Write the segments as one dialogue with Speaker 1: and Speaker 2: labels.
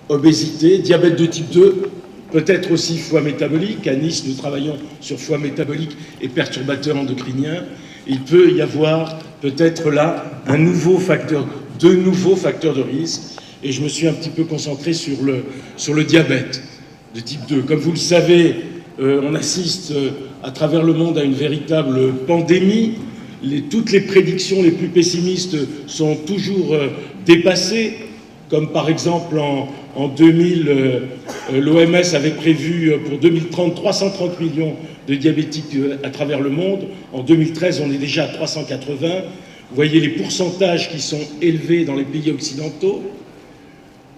Speaker 1: obésité, diabète de type 2, peut-être aussi foie métabolique. À Nice, nous travaillons sur foie métabolique et perturbateurs endocriniens. Il peut y avoir peut-être là deux nouveaux facteurs de risque. Et je me suis un petit peu concentré sur le diabète de type 2. Comme vous le savez, on assiste à travers le monde à une véritable pandémie. Toutes les prédictions les plus pessimistes sont toujours dépassées, comme par exemple en 2000, l'OMS avait prévu pour 2030 330 millions de diabétiques à travers le monde. En 2013, on est déjà à 380. Vous voyez les pourcentages qui sont élevés dans les pays occidentaux.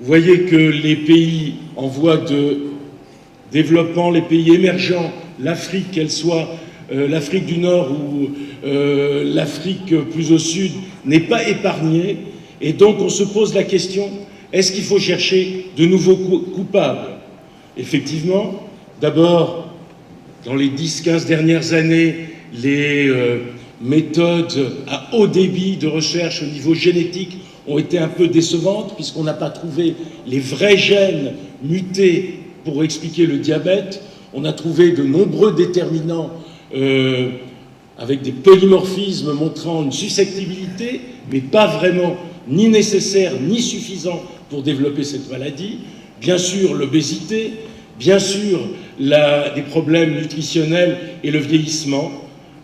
Speaker 1: Vous voyez que les pays en voie de développement, les pays émergents, l'Afrique, qu'elle soit l'Afrique du Nord ou l'Afrique plus au sud, n'est pas épargnée. Et donc on se pose la question, est-ce qu'il faut chercher de nouveaux coupables? Effectivement, d'abord, dans les 10-15 dernières années, les méthodes à haut débit de recherche au niveau génétique ont été un peu décevantes, puisqu'on n'a pas trouvé les vrais gènes mutés pour expliquer le diabète. On a trouvé de nombreux déterminants avec des polymorphismes montrant une susceptibilité, mais pas vraiment ni nécessaire ni suffisant pour développer cette maladie. Bien sûr, l'obésité, bien sûr, des problèmes nutritionnels et le vieillissement,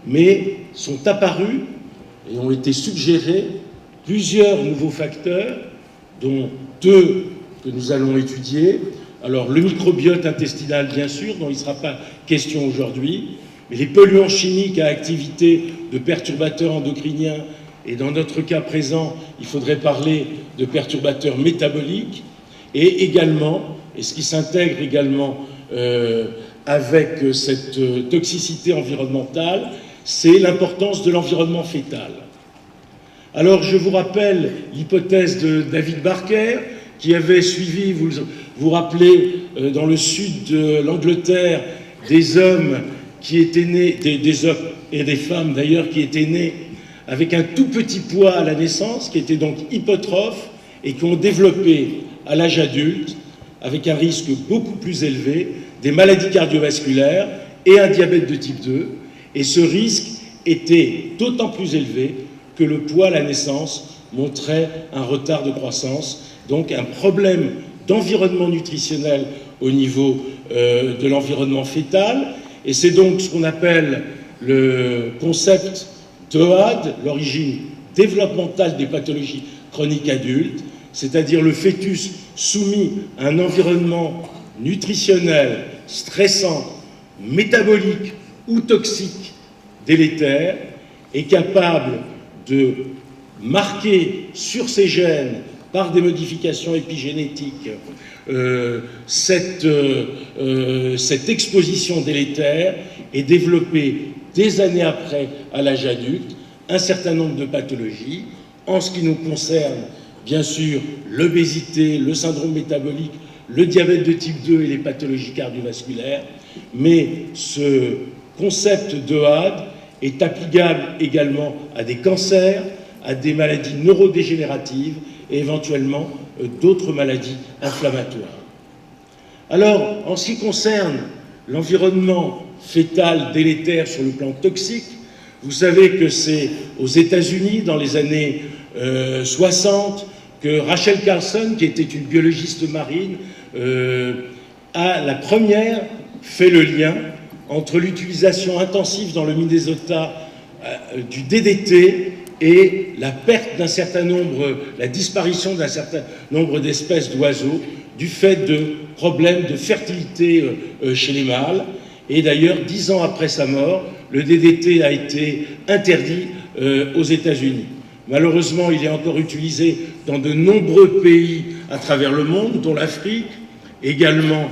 Speaker 1: mais sont apparus et ont été suggérés plusieurs nouveaux facteurs, dont deux que nous allons étudier. Alors, le microbiote intestinal, bien sûr, dont il ne sera pas question aujourd'hui, mais les polluants chimiques à activité de perturbateurs endocriniens, et dans notre cas présent, il faudrait parler de perturbateurs métaboliques, et également, et ce qui s'intègre également avec cette toxicité environnementale, c'est l'importance de l'environnement fœtal. Alors, je vous rappelle l'hypothèse de David Barker, qui avait suivi, vous vous rappelez, dans le sud de l'Angleterre, des hommes qui étaient nés, des hommes et des femmes d'ailleurs, qui étaient nés avec un tout petit poids à la naissance, qui étaient donc hypotrophes, et qui ont développé à l'âge adulte, avec un risque beaucoup plus élevé, des maladies cardiovasculaires et un diabète de type 2. Et ce risque était d'autant plus élevé que le poids à la naissance montrait un retard de croissance, donc un problème d'environnement nutritionnel au niveau de l'environnement fœtal. Et c'est donc ce qu'on appelle le concept DOAD, l'origine développementale des pathologies chroniques adultes, c'est-à-dire le fœtus soumis à un environnement nutritionnel, stressant, métabolique ou toxique délétère, est capable de marquer sur ses gènes par des modifications épigénétiques cette exposition délétère et développer des années après, à l'âge adulte, un certain nombre de pathologies. En ce qui nous concerne, bien sûr, l'obésité, le syndrome métabolique, le diabète de type 2 et les pathologies cardiovasculaires, mais ce concept d'OAD est applicable également à des cancers, à des maladies neurodégénératives et éventuellement d'autres maladies inflammatoires. Alors, en ce qui concerne l'environnement fœtal délétère sur le plan toxique, vous savez que c'est aux États-Unis, dans les années 60, que Rachel Carson, qui était une biologiste marine, a la première fait le lien entre l'utilisation intensive dans le Minnesota du DDT et la perte d'un certain nombre, la disparition d'un certain nombre d'espèces d'oiseaux du fait de problèmes de fertilité chez les mâles. Et d'ailleurs, 10 ans après sa mort, le DDT a été interdit aux États-Unis. Malheureusement, il est encore utilisé dans de nombreux pays à travers le monde, dont l'Afrique, également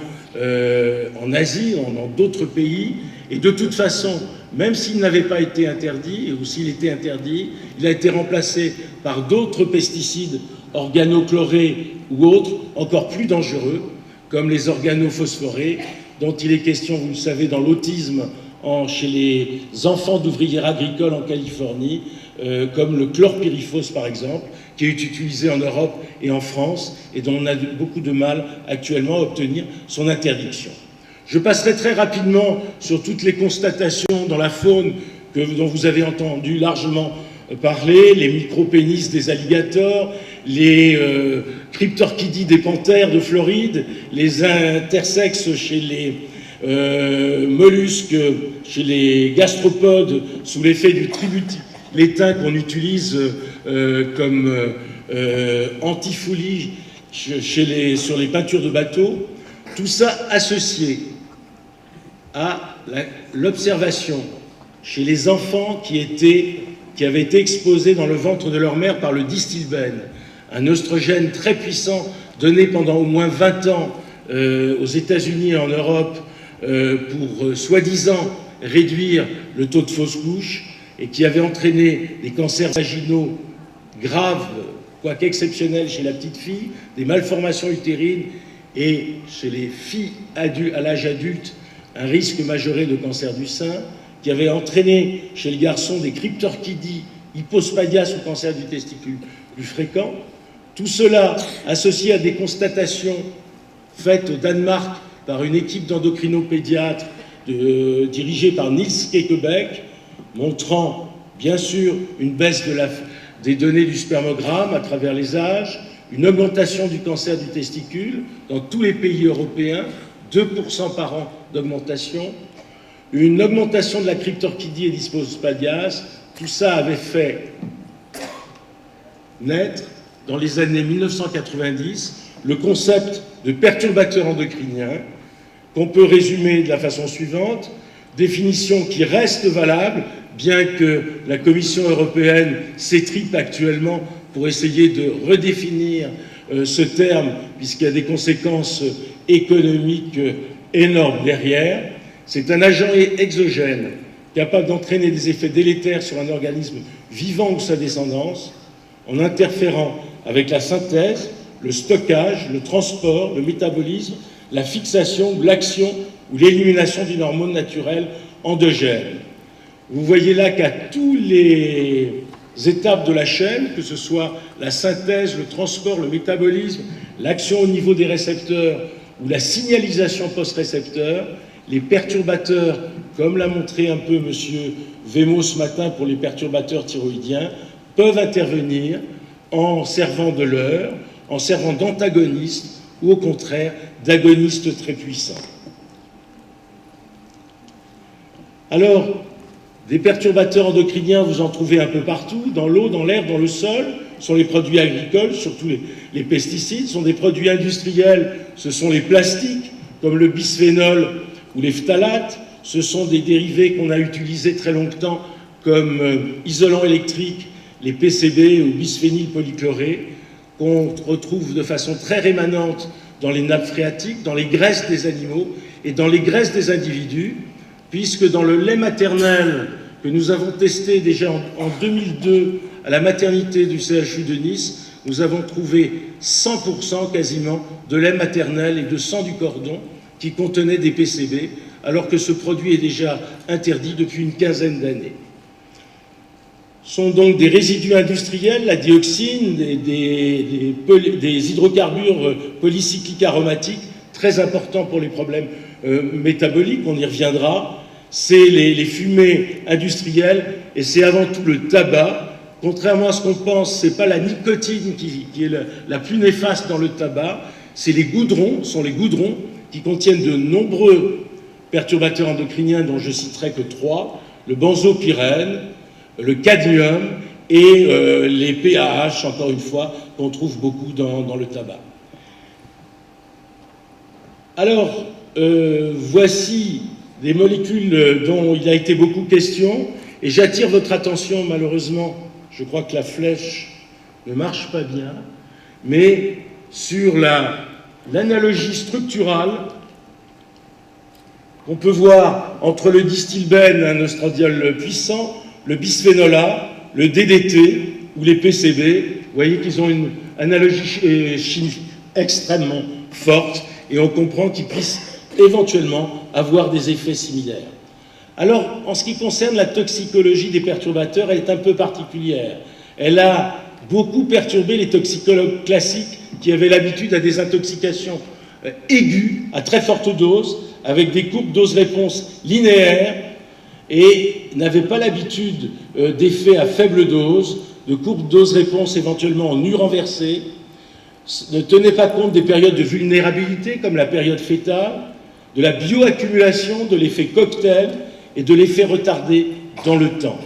Speaker 1: en Asie, dans d'autres pays. Et de toute façon, même s'il n'avait pas été interdit, ou s'il était interdit, il a été remplacé par d'autres pesticides organochlorés ou autres, encore plus dangereux, comme les organophosphorés, dont il est question, vous le savez, dans l'autisme chez les enfants d'ouvriers agricoles en Californie, comme le chlorpyrifos par exemple, qui est utilisé en Europe et en France, et dont on a beaucoup de mal actuellement à obtenir son interdiction. Je passerai très rapidement sur toutes les constatations dans la faune dont vous avez entendu largement parler, les micropénis des alligators, les cryptorchidies des panthères de Floride, les intersexes chez les mollusques, chez les gastropodes, sous l'effet du tributylétain qu'on utilise comme antifolie sur les peintures de bateaux. Tout ça associé à l'observation chez les enfants qui avaient été exposés dans le ventre de leur mère par le distilbène, un oestrogène très puissant donné pendant au moins 20 ans aux États-Unis et en Europe pour soi-disant réduire le taux de fausses couches et qui avait entraîné des cancers vaginaux graves, quoique exceptionnels chez la petite fille, des malformations utérines et chez les filles à l'âge adulte, un risque majoré de cancer du sein, qui avait entraîné chez le garçon des cryptorchidies, hypospadias ou cancer du testicule plus fréquent. Tout cela associé à des constatations faites au Danemark par une équipe d'endocrinopédiatres dirigée par Niels Kekebeek, montrant bien sûr une baisse des données du spermogramme à travers les âges, une augmentation du cancer du testicule dans tous les pays européens, 2% par an d'augmentation, une augmentation de la cryptorchidie et d'hypospadias. Tout ça avait fait naître, dans les années 1990, le concept de perturbateur endocrinien, qu'on peut résumer de la façon suivante, définition qui reste valable, bien que la Commission européenne s'étripe actuellement pour essayer de redéfinir ce terme, puisqu'il y a des conséquences économiques énormes derrière. C'est un agent exogène capable d'entraîner des effets délétères sur un organisme vivant ou sa descendance, en interférant avec la synthèse, le stockage, le transport, le métabolisme, la fixation ou l'action ou l'élimination d'une hormone naturelle endogène. Vous voyez là qu'à toutes les étapes de la chaîne, que ce soit la synthèse, le transport, le métabolisme, l'action au niveau des récepteurs ou la signalisation post-récepteur, les perturbateurs, comme l'a montré un peu M. Vémo ce matin pour les perturbateurs thyroïdiens, peuvent intervenir en servant de leurre, en servant d'antagonistes ou au contraire d'agonistes très puissants. Alors, des perturbateurs endocriniens, vous en trouvez un peu partout, dans l'eau, dans l'air, dans le sol. Ce sont les produits agricoles, surtout les pesticides. Ce sont des produits industriels, ce sont les plastiques, comme le bisphénol ou les phtalates. Ce sont des dérivés qu'on a utilisés très longtemps comme isolants électriques, les PCB ou bisphényl polychloré, qu'on retrouve de façon très rémanente dans les nappes phréatiques, dans les graisses des animaux et dans les graisses des individus, puisque dans le lait maternel que nous avons testé déjà en 2002 à la maternité du CHU de Nice, nous avons trouvé 100% quasiment de lait maternel et de sang du cordon qui contenait des PCB, alors que ce produit est déjà interdit depuis une quinzaine d'années. Ce sont donc des résidus industriels, la dioxine, des hydrocarbures polycycliques aromatiques, très importants pour les problèmes métaboliques, on y reviendra. C'est les fumées industrielles et c'est avant tout le tabac. Contrairement à ce qu'on pense, ce n'est pas la nicotine qui est la plus néfaste dans le tabac, c'est les goudrons, qui contiennent de nombreux perturbateurs endocriniens dont je citerai que 3, le benzopyrène, le cadmium et les PAH, encore une fois, qu'on trouve beaucoup dans le tabac. Alors, voici des molécules dont il a été beaucoup question, et j'attire votre attention, malheureusement, je crois que la flèche ne marche pas bien, mais sur l'analogie structurale qu'on peut voir entre le distilbène, un oestradiol puissant, le bisphénol A, le DDT ou les PCB. Vous voyez qu'ils ont une analogie chimique extrêmement forte et on comprend qu'ils puissent éventuellement avoir des effets similaires. Alors, en ce qui concerne la toxicologie des perturbateurs, elle est un peu particulière. Elle a beaucoup perturbé les toxicologues classiques qui avaient l'habitude à des intoxications aiguës, à très forte dose, avec des courbes dose-réponse linéaires, et n'avaient pas l'habitude d'effets à faible dose, de courbes dose-réponse éventuellement en U renversé, ne tenaient pas compte des périodes de vulnérabilité, comme la période fœtale, de la bioaccumulation, de l'effet cocktail et de l'effet retardé dans le temps.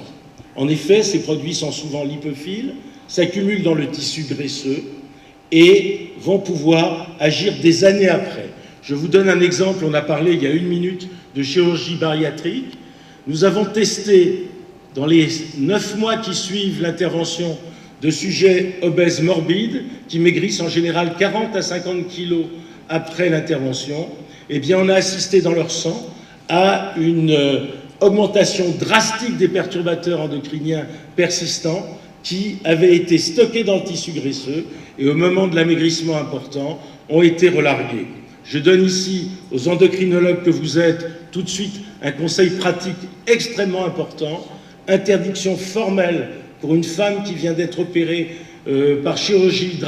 Speaker 1: En effet, ces produits sont souvent lipophiles, s'accumulent dans le tissu graisseux et vont pouvoir agir des années après. Je vous donne un exemple, on a parlé il y a 1 minute de chirurgie bariatrique. Nous avons testé dans les 9 mois qui suivent l'intervention de sujets obèses morbides qui maigrissent en général 40 à 50 kilos après l'intervention. Eh bien, on a assisté dans leur sang à une augmentation drastique des perturbateurs endocriniens persistants qui avaient été stockés dans le tissu graisseux et au moment de l'amaigrissement important ont été relargués. Je donne ici aux endocrinologues que vous êtes tout de suite un conseil pratique extrêmement important, interdiction formelle pour une femme qui vient d'être opérée par chirurgie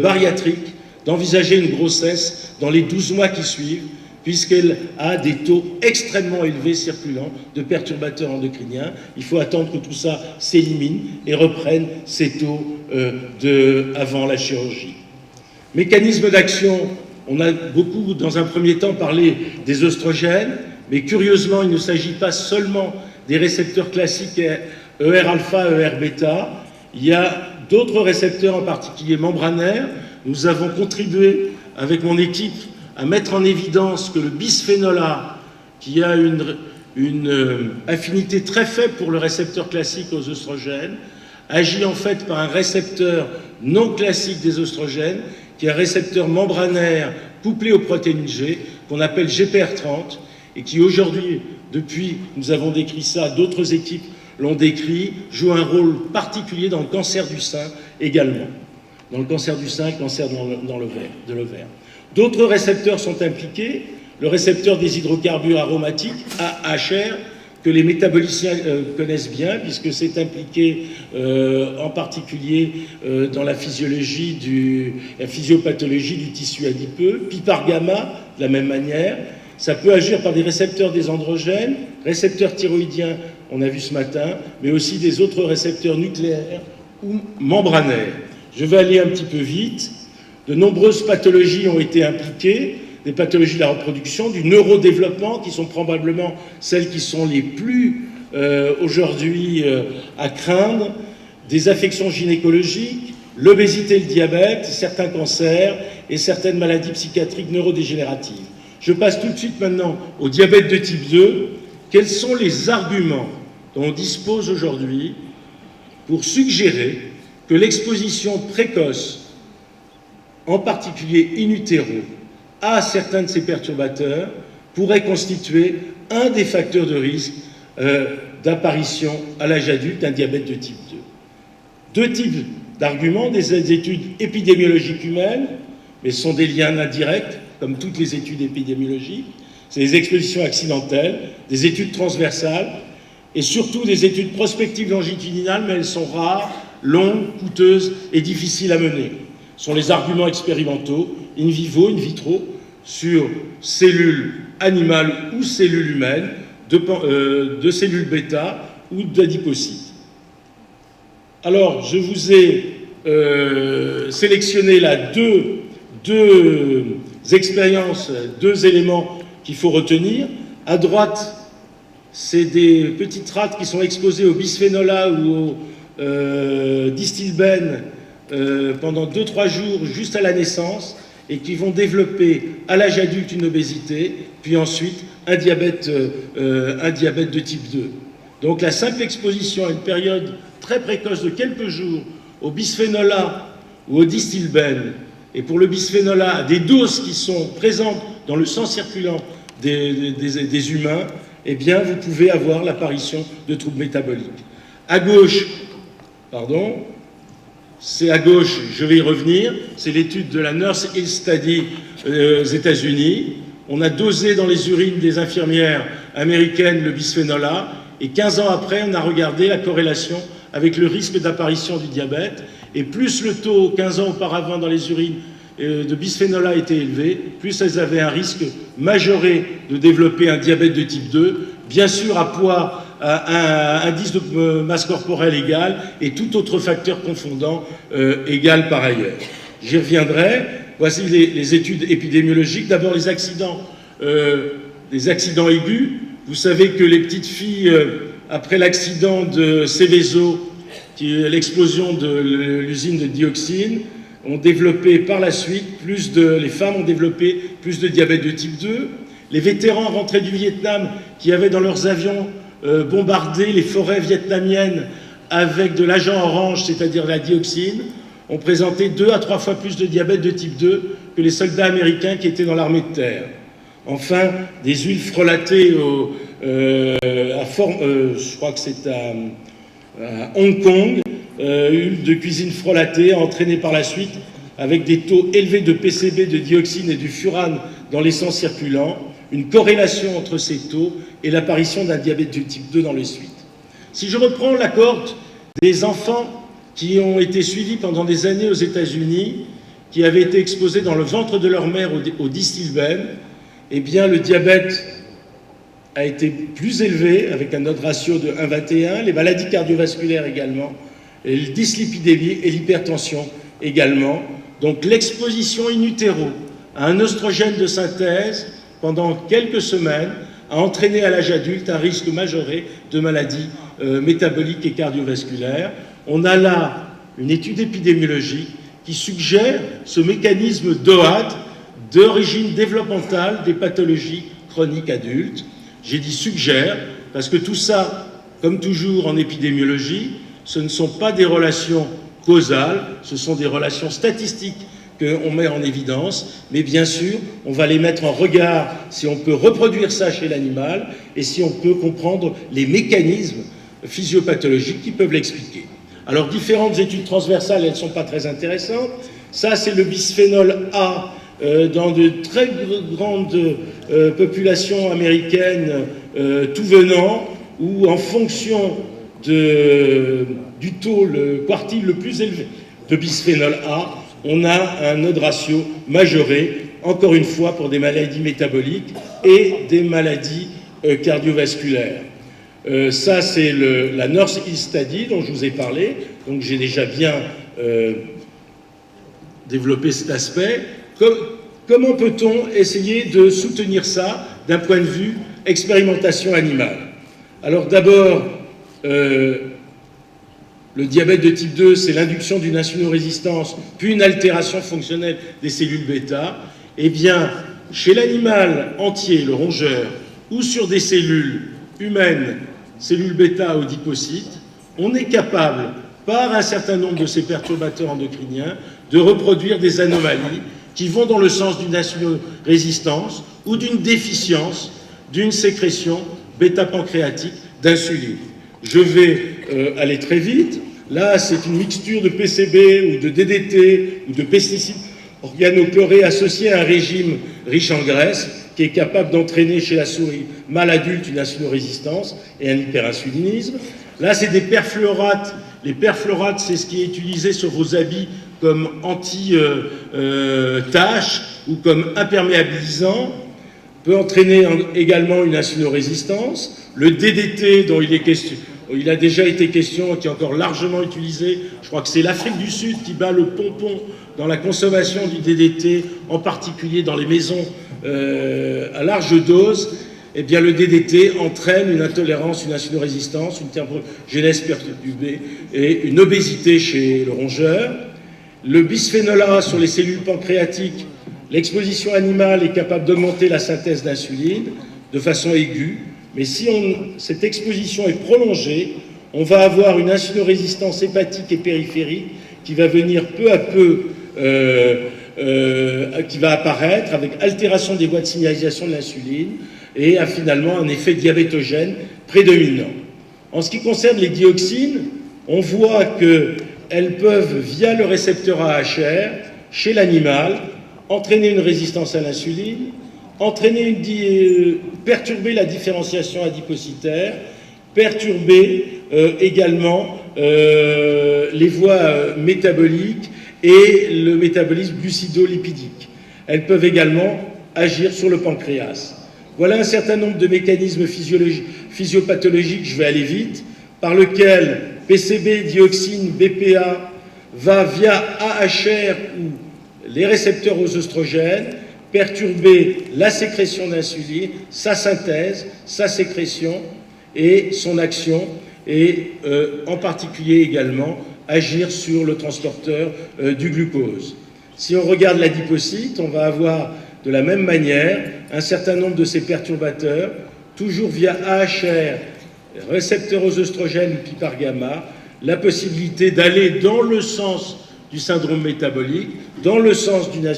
Speaker 1: bariatrique d'envisager une grossesse dans les 12 mois qui suivent, puisqu'elle a des taux extrêmement élevés circulant de perturbateurs endocriniens. Il faut attendre que tout ça s'élimine et reprenne ses taux avant la chirurgie. Mécanisme d'action, on a beaucoup, dans un premier temps, parlé des œstrogènes, mais curieusement, il ne s'agit pas seulement des récepteurs classiques ER-alpha, ER-bêta. Il y a d'autres récepteurs, en particulier membranaires. Nous avons contribué, avec mon équipe, à mettre en évidence que le bisphénol A, qui a une affinité très faible pour le récepteur classique aux œstrogènes, agit en fait par un récepteur non classique des œstrogènes, qui est un récepteur membranaire couplé aux protéines G, qu'on appelle GPR30, et qui aujourd'hui, depuis nous avons décrit ça, d'autres équipes l'ont décrit, joue un rôle particulier dans le cancer du sein également. Dans le cancer du sein, cancer de l'ovaire. D'autres récepteurs sont impliqués, le récepteur des hydrocarbures aromatiques, AHR, que les métaboliciens connaissent bien, puisque c'est impliqué en particulier dans la physiopathologie du tissu adipeux, PIPAR gamma, de la même manière. Ça peut agir par des récepteurs des androgènes, récepteurs thyroïdiens, on a vu ce matin, mais aussi des autres récepteurs nucléaires ou membranaires. Je vais aller un petit peu vite. De nombreuses pathologies ont été impliquées, des pathologies de la reproduction, du neurodéveloppement, qui sont probablement celles qui sont les plus aujourd'hui à craindre, des affections gynécologiques, l'obésité, le diabète, certains cancers et certaines maladies psychiatriques neurodégénératives. Je passe tout de suite maintenant au diabète de type 2. Quels sont les arguments dont on dispose aujourd'hui pour suggérer que l'exposition précoce, en particulier in utero, à certains de ces perturbateurs, pourrait constituer un des facteurs de risque d'apparition à l'âge adulte d'un diabète de type 2. Deux types d'arguments, des études épidémiologiques humaines, mais ce sont des liens indirects, comme toutes les études épidémiologiques, c'est des expositions accidentelles, des études transversales, et surtout des études prospectives longitudinales, mais elles sont rares, longues, coûteuses et difficiles à mener. Ce sont les arguments expérimentaux, in vivo, in vitro, sur cellules animales ou cellules humaines, de cellules bêta ou d'adipocytes. Alors, je vous ai sélectionné là deux expériences, deux éléments qu'il faut retenir. À droite, c'est des petites rates qui sont exposées au bisphénol A ou au distilbène pendant 2-3 jours juste à la naissance et qui vont développer à l'âge adulte une obésité, puis ensuite un diabète de type 2. Donc la simple exposition à une période très précoce de quelques jours au bisphénol A ou au distilbène, et pour le bisphénol A, des doses qui sont présentes dans le sang circulant des humains, eh bien vous pouvez avoir l'apparition de troubles métaboliques. À gauche, c'est à gauche, je vais y revenir, c'est l'étude de la Nurse Hill Study aux États-Unis. On a dosé dans les urines des infirmières américaines le bisphénol A, et 15 ans après, on a regardé la corrélation avec le risque d'apparition du diabète. Et plus le taux, 15 ans auparavant, dans les urines de bisphénol A était élevé, plus elles avaient un risque majoré de développer un diabète de type 2, bien sûr à poids, à indice de masse corporelle égal et tout autre facteur confondant égal par ailleurs. J'y reviendrai. Voici les études épidémiologiques. D'abord les accidents aigus. Vous savez que les petites filles, après l'accident de Seveso, qui est l'explosion de l'usine de dioxine, ont développé par la suite les femmes ont développé plus de diabète de type 2. Les vétérans rentrés du Vietnam qui avaient dans leurs avions bombardé les forêts vietnamiennes avec de l'agent orange, c'est-à-dire la dioxine, ont présenté 2 à 3 fois plus de diabète de type 2 que les soldats américains qui étaient dans l'armée de terre. Enfin, des huiles frelatées je crois que c'est à Hong Kong, huile de cuisine frelatée entraînée par la suite avec des taux élevés de PCB, de dioxine et du furane dans l'essence circulant, une corrélation entre ces taux et l'apparition d'un diabète de type 2 dans les suites. Si je reprends la cohorte des enfants qui ont été suivis pendant des années aux États-Unis, qui avaient été exposés dans le ventre de leur mère au distilbène, eh bien le diabète a été plus élevé, avec un odds ratio de 1,21, les maladies cardiovasculaires également, et le dyslipidémie et l'hypertension également. Donc l'exposition in utero à un oestrogène de synthèse pendant quelques semaines a entraîné à l'âge adulte un risque majoré de maladies métaboliques et cardiovasculaires. On a là une étude épidémiologique qui suggère ce mécanisme d'OAD, d'origine développementale des pathologies chroniques adultes. J'ai dit suggère, parce que tout ça, comme toujours en épidémiologie, ce ne sont pas des relations causales, ce sont des relations statistiques qu'on met en évidence, mais bien sûr, on va les mettre en regard si on peut reproduire ça chez l'animal et si on peut comprendre les mécanismes physiopathologiques qui peuvent l'expliquer. Alors, différentes études transversales, elles ne sont pas très intéressantes. Ça, c'est le bisphénol A dans de très grandes populations américaines, tout venant, où en fonction du taux, le quartile le plus élevé de bisphénol A, on a un odds ratio majoré, encore une fois, pour des maladies métaboliques et des maladies cardiovasculaires. Ça, c'est la North East Study dont je vous ai parlé. Donc, j'ai déjà bien développé cet aspect. Comment peut-on essayer de soutenir ça d'un point de vue expérimentation animale? Alors, d'abord, le diabète de type 2, c'est l'induction d'une insulinorésistance, puis une altération fonctionnelle des cellules bêta. Eh bien, chez l'animal entier, le rongeur, ou sur des cellules humaines, cellules bêta ou adipocytes, on est capable, par un certain nombre de ces perturbateurs endocriniens, de reproduire des anomalies qui vont dans le sens d'une insulinorésistance ou d'une déficience d'une sécrétion bêta-pancréatique d'insuline. Je vais aller très vite. Là, c'est une mixture de PCB ou de DDT ou de pesticides organochlorés associés à un régime riche en graisse qui est capable d'entraîner chez la souris mâle adulte une insulinorésistance et un hyperinsulinisme. Là, c'est des perfluorates. Les perfluorates, c'est ce qui est utilisé sur vos habits comme anti-tache ou comme imperméabilisant, peut entraîner également une insulinorésistance. Le DDT, dont il a déjà été question, qui est encore largement utilisé, je crois que c'est l'Afrique du Sud qui bat le pompon dans la consommation du DDT, en particulier dans les maisons à large dose. Eh bien, le DDT entraîne une intolérance, une insulinorésistance, une thermogénèse perturbée et une obésité chez le rongeur. Le bisphénol A sur les cellules pancréatiques, l'exposition animale est capable d'augmenter la synthèse d'insuline de façon aiguë, mais si cette exposition est prolongée, on va avoir une insulinorésistance hépatique et périphérique qui va venir peu à peu, qui va apparaître avec altération des voies de signalisation de l'insuline et finalement un effet diabétogène prédominant. En ce qui concerne les dioxines, on voit qu'elles peuvent, via le récepteur AHR, chez l'animal, entraîner une résistance à l'insuline, perturber la différenciation adipocytaire, perturber également les voies métaboliques et le métabolisme glucidolipidique. Elles peuvent également agir sur le pancréas. Voilà un certain nombre de mécanismes physiopathologiques, je vais aller vite, par lesquels PCB, dioxine, BPA va via AHR ou les récepteurs aux œstrogènes perturber la sécrétion d'insuline, sa synthèse, sa sécrétion et son action, et en particulier également agir sur le transporteur du glucose. Si on regarde l'adipocyte, on va avoir de la même manière un certain nombre de ces perturbateurs, toujours via AHR, récepteurs aux œstrogènes ou PPAR gamma, la possibilité d'aller dans le sens du syndrome métabolique, dans le sens d'une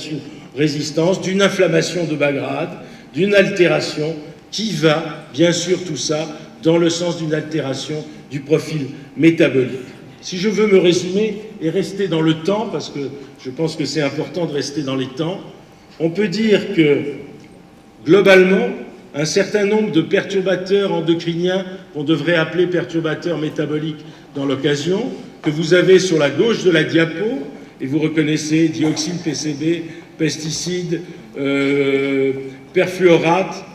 Speaker 1: résistance, d'une inflammation de bas grade, d'une altération qui va, bien sûr, tout ça, dans le sens d'une altération du profil métabolique. Si je veux me résumer et rester dans le temps, parce que je pense que c'est important de rester dans les temps, on peut dire que, globalement, un certain nombre de perturbateurs endocriniens qu'on devrait appeler perturbateurs métaboliques dans l'occasion, que vous avez sur la gauche de la diapo, et vous reconnaissez dioxine, PCB, pesticides, perfluorate,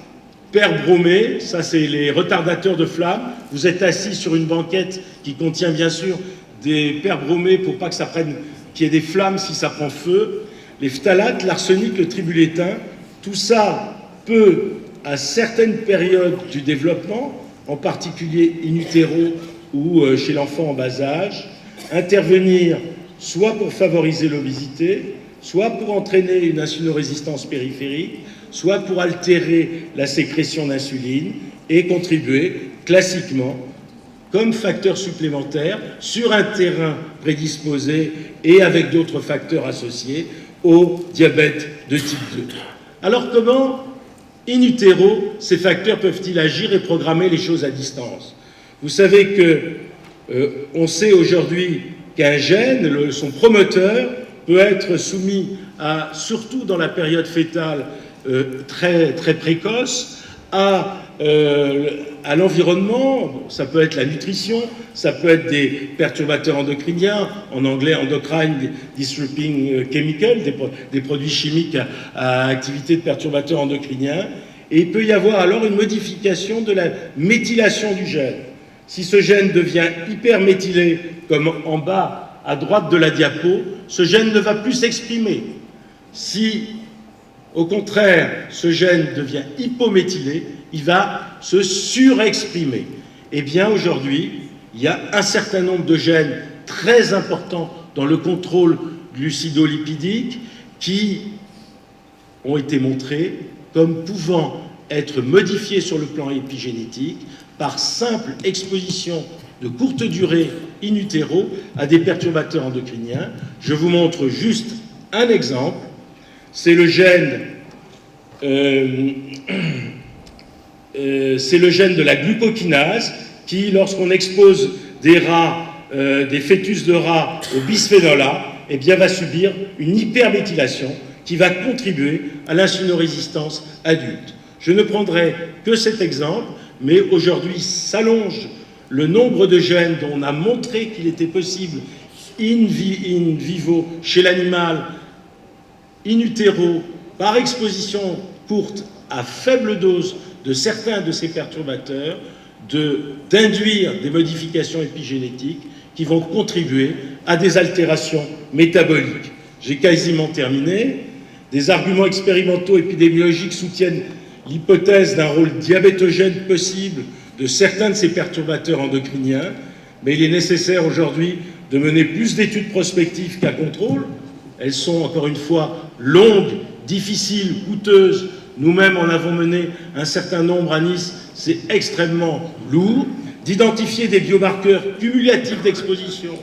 Speaker 1: perbromé, ça c'est les retardateurs de flamme. Vous êtes assis sur une banquette qui contient bien sûr des perbromés pour pas que ça prenne, qu'il y ait des flammes si ça prend feu. Les phtalates, l'arsenic, le tribulétain, tout ça peut, à certaines périodes du développement, en particulier in utero ou chez l'enfant en bas âge, intervenir soit pour favoriser l'obésité, soit pour entraîner une insulinorésistance périphérique, soit pour altérer la sécrétion d'insuline et contribuer classiquement comme facteur supplémentaire sur un terrain prédisposé et avec d'autres facteurs associés au diabète de type 2. Alors comment, in utero, ces facteurs peuvent-ils agir et programmer les choses à distance? Vous savez que on sait aujourd'hui qu'un gène, son promoteur, peut être soumis à, surtout dans la période fœtale très, très précoce, à l'environnement. Ça peut être la nutrition, ça peut être des perturbateurs endocriniens, en anglais endocrine disrupting chemical, des produits chimiques à activité de perturbateurs endocriniens, et il peut y avoir alors une modification de la méthylation du gène. Si ce gène devient hyperméthylé, comme en bas à droite de la diapo, ce gène ne va plus s'exprimer. Si, au contraire, ce gène devient hypométhylé, il va se surexprimer. Eh bien, aujourd'hui, il y a un certain nombre de gènes très importants dans le contrôle glucidolipidique qui ont été montrés comme pouvant être modifiés sur le plan épigénétique par simple exposition de courte durée in utero à des perturbateurs endocriniens. Je vous montre juste un exemple. C'est le gène de la glucokinase qui, lorsqu'on expose des rats, des fœtus de rats au bisphénol A, eh bien, va subir une hyperméthylation qui va contribuer à l'insulinorésistance adulte. Je ne prendrai que cet exemple, mais aujourd'hui s'allonge le nombre de gènes dont on a montré qu'il était possible in vivo chez l'animal, in utero, par exposition courte à faible dose de certains de ces perturbateurs, d'induire des modifications épigénétiques qui vont contribuer à des altérations métaboliques. J'ai quasiment terminé. Des arguments expérimentaux épidémiologiques soutiennent l'hypothèse d'un rôle diabétogène possible de certains de ces perturbateurs endocriniens, mais il est nécessaire aujourd'hui de mener plus d'études prospectives qu'à contrôle. Elles sont, encore une fois, longues, difficiles, coûteuses. Nous-mêmes en avons mené un certain nombre à Nice, c'est extrêmement lourd. D'identifier des biomarqueurs cumulatifs d'exposition,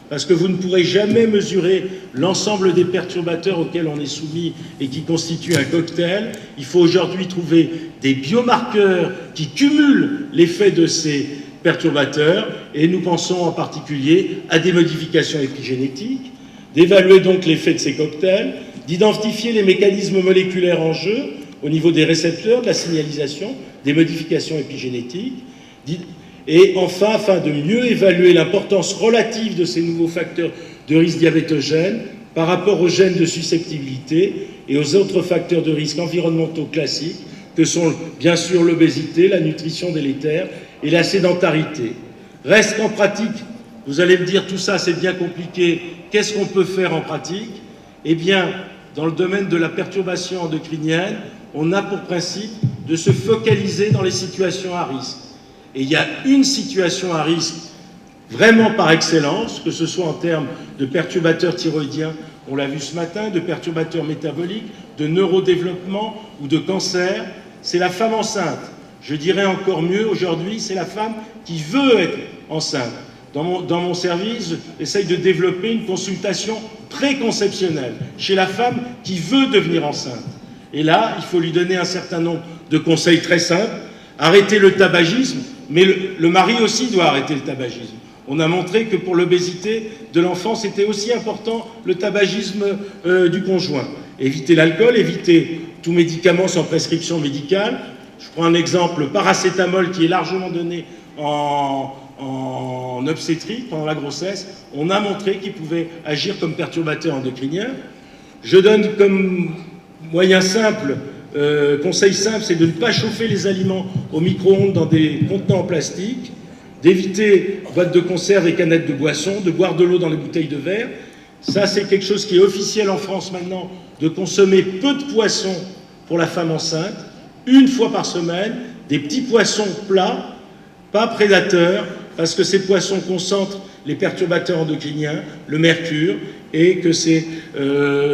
Speaker 1: parce que vous ne pourrez jamais mesurer l'ensemble des perturbateurs auxquels on est soumis et qui constituent un cocktail. Il faut aujourd'hui trouver des biomarqueurs qui cumulent l'effet de ces perturbateurs, et nous pensons en particulier à des modifications épigénétiques, d'évaluer donc l'effet de ces cocktails, d'identifier les mécanismes moléculaires en jeu au niveau des récepteurs, de la signalisation, des modifications épigénétiques. Et enfin, afin de mieux évaluer l'importance relative de ces nouveaux facteurs de risque diabétogène par rapport aux gènes de susceptibilité et aux autres facteurs de risque environnementaux classiques, que sont bien sûr l'obésité, la nutrition délétère et la sédentarité. Reste qu'en pratique, vous allez me dire tout ça c'est bien compliqué, qu'est-ce qu'on peut faire en pratique? Eh bien, dans le domaine de la perturbation endocrinienne, on a pour principe de se focaliser dans les situations à risque. Et il y a une situation à risque vraiment par excellence, que ce soit en termes de perturbateurs thyroïdiens, on l'a vu ce matin, de perturbateurs métaboliques, de neurodéveloppement ou de cancer, c'est la femme enceinte. Je dirais encore mieux, aujourd'hui, c'est la femme qui veut être enceinte. Dans mon service, j'essaye de développer une consultation préconceptionnelle chez la femme qui veut devenir enceinte. Et là, il faut lui donner un certain nombre de conseils très simples. Arrêter le tabagisme, mais le mari aussi doit arrêter le tabagisme. On a montré que pour l'obésité de l'enfant, c'était aussi important le tabagisme du conjoint. Éviter l'alcool, éviter tout médicament sans prescription médicale. Je prends un exemple, le paracétamol qui est largement donné en obstétrique pendant la grossesse. On a montré qu'il pouvait agir comme perturbateur endocrinien. Je donne comme moyen simple, conseil simple, c'est de ne pas chauffer les aliments au micro-ondes dans des contenants en plastique, d'éviter boîtes de conserve et canettes de boissons, de boire de l'eau dans les bouteilles de verre. Ça, c'est quelque chose qui est officiel en France maintenant, de consommer peu de poissons pour la femme enceinte, une fois par semaine, des petits poissons plats, pas prédateurs, parce que ces poissons concentrent les perturbateurs endocriniens, le mercure, et que ces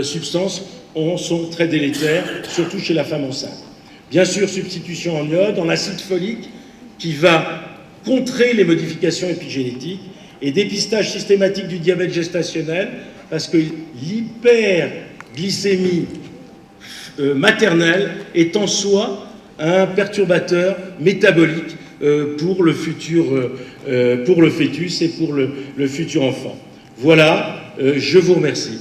Speaker 1: substances sont très délétères, surtout chez la femme enceinte. Bien sûr, substitution en iode, en acide folique, qui va contrer les modifications épigénétiques, et dépistage systématique du diabète gestationnel, parce que l'hyperglycémie maternelle est en soi un perturbateur métabolique pour le fœtus et pour le futur enfant. Voilà, je vous remercie.